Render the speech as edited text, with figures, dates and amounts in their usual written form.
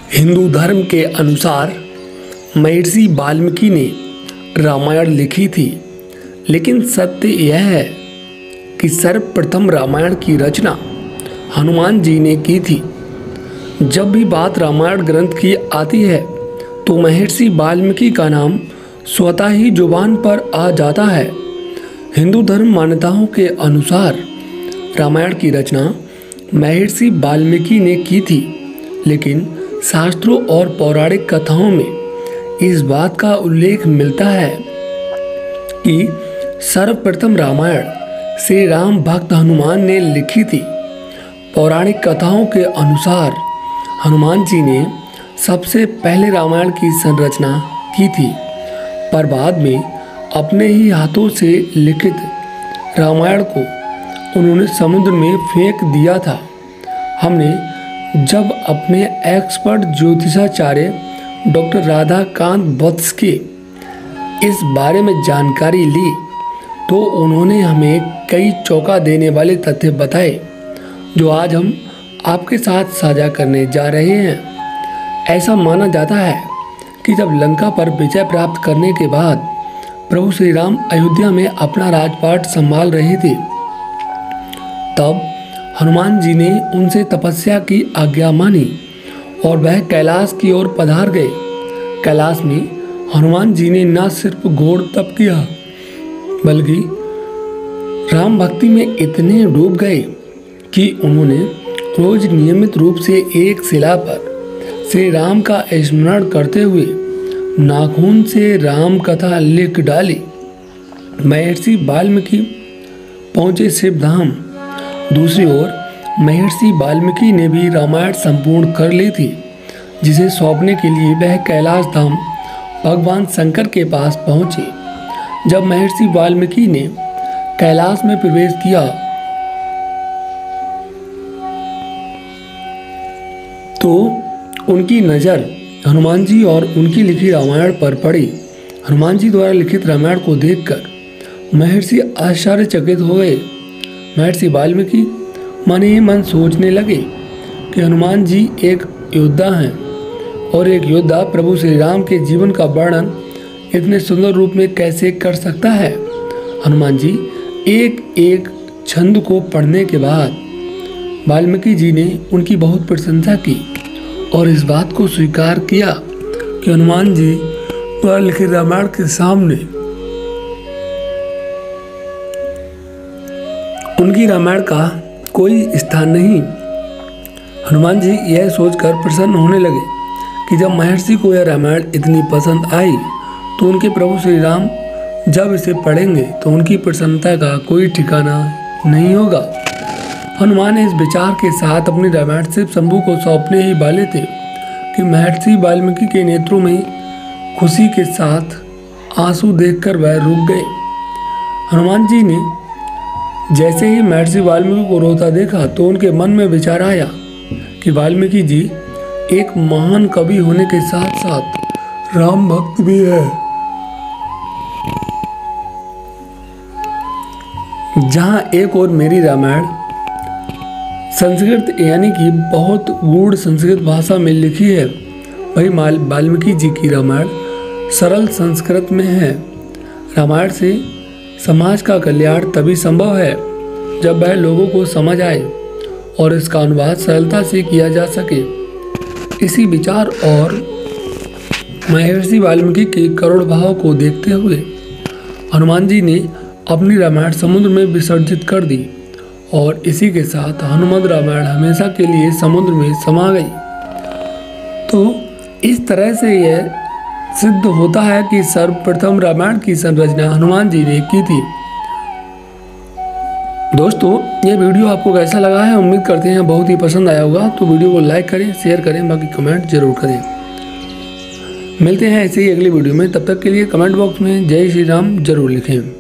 हिंदू धर्म के अनुसार महर्षि वाल्मीकि ने रामायण लिखी थी, लेकिन सत्य यह है कि सर्वप्रथम रामायण की रचना हनुमान जी ने की थी। जब भी बात रामायण ग्रंथ की आती है तो महर्षि वाल्मीकि का नाम स्वतः ही जुबान पर आ जाता है। हिंदू धर्म मान्यताओं के अनुसार रामायण की रचना महर्षि वाल्मीकि ने की थी, लेकिन शास्त्रों और पौराणिक कथाओं में इस बात का उल्लेख मिलता है कि सर्वप्रथम रामायण श्री राम भक्त हनुमान ने लिखी थी। पौराणिक कथाओं के अनुसार हनुमान जी ने सबसे पहले रामायण की संरचना की थी, पर बाद में अपने ही हाथों से लिखित रामायण को उन्होंने समुद्र में फेंक दिया था। हमने जब अपने एक्सपर्ट ज्योतिषाचार्य डॉक्टर राधाकांत वत्स के इस बारे में जानकारी ली तो उन्होंने हमें कई चौंका देने वाले तथ्य बताए, जो आज हम आपके साथ साझा करने जा रहे हैं। ऐसा माना जाता है कि जब लंका पर विजय प्राप्त करने के बाद प्रभु श्री राम अयोध्या में अपना राजपाट संभाल रहे थे, तब हनुमान जी ने उनसे तपस्या की आज्ञा मानी और वह कैलाश की ओर पधार गए। कैलाश में हनुमान जी ने न सिर्फ घोर तप किया, बल्कि राम भक्ति में इतने डूब गए कि उन्होंने रोज नियमित रूप से एक शिला पर श्री राम का स्मरण करते हुए नाखून से राम कथा लिख डाली। महर्षि वाल्मीकि पहुँचे शिवधाम। दूसरी ओर महर्षि वाल्मीकि ने भी रामायण संपूर्ण कर ली थी, जिसे सौंपने के लिए वह कैलाश धाम भगवान शंकर के पास पहुँचे। जब महर्षि वाल्मीकि ने कैलाश में प्रवेश किया तो उनकी नज़र हनुमान जी और उनकी लिखी रामायण पर पड़ी। हनुमान जी द्वारा लिखित रामायण को देखकर महर्षि आश्चर्यचकित हो गए। महर्षि वाल्मीकि मन ही मन सोचने लगे कि हनुमान जी एक योद्धा हैं और एक योद्धा प्रभु श्री राम के जीवन का वर्णन इतने सुंदर रूप में कैसे कर सकता है। हनुमान जी एक एक छंद को पढ़ने के बाद वाल्मीकि जी ने उनकी बहुत प्रशंसा की और इस बात को स्वीकार किया कि हनुमान जी द्वारा लिखित रामायण के सामने उनकी रामायण का कोई स्थान नहीं। हनुमान जी यह सोचकर प्रसन्न होने लगे कि जब महर्षि को यह रामायण इतनी पसंद आई तो उनके प्रभु श्री राम जब इसे पढ़ेंगे तो उनकी प्रसन्नता का कोई ठिकाना नहीं होगा। हनुमान इस विचार के साथ अपनी रामायण शिव शंभू को सौंपने ही वाले थे कि महर्षि वाल्मीकि के नेत्रों में खुशी के साथ आंसू देखकर वह रुक गए। हनुमान जी ने जैसे ही महर्षि वाल्मीकि को रोता देखा तो उनके मन में विचार आया कि वाल्मीकि जी एक महान कवि होने के साथ साथ राम भक्त भी है। जहां एक और मेरी रामायण संस्कृत यानी कि बहुत गूढ़ संस्कृत भाषा में लिखी है, वही वाल्मीकि जी की रामायण सरल संस्कृत में है। रामायण से समाज का कल्याण तभी संभव है जब वह लोगों को समझ आए और इसका अनुवाद सरलता से किया जा सके। इसी विचार और महर्षि वाल्मीकि के करुण भाव को देखते हुए हनुमान जी ने अपनी रामायण समुद्र में विसर्जित कर दी और इसी के साथ हनुमत रामायण हमेशा के लिए समुद्र में समा गई। तो इस तरह से यह सिद्ध होता है कि सर्वप्रथम रामायण की संरचना हनुमान जी ने की थी। दोस्तों, ये वीडियो आपको कैसा लगा है? उम्मीद करते हैं बहुत ही पसंद आया होगा। तो वीडियो को लाइक करें, शेयर करें, बाकी कमेंट जरूर करें। मिलते हैं ऐसे ही अगली वीडियो में। तब तक के लिए कमेंट बॉक्स में जय श्री राम जरूर लिखें।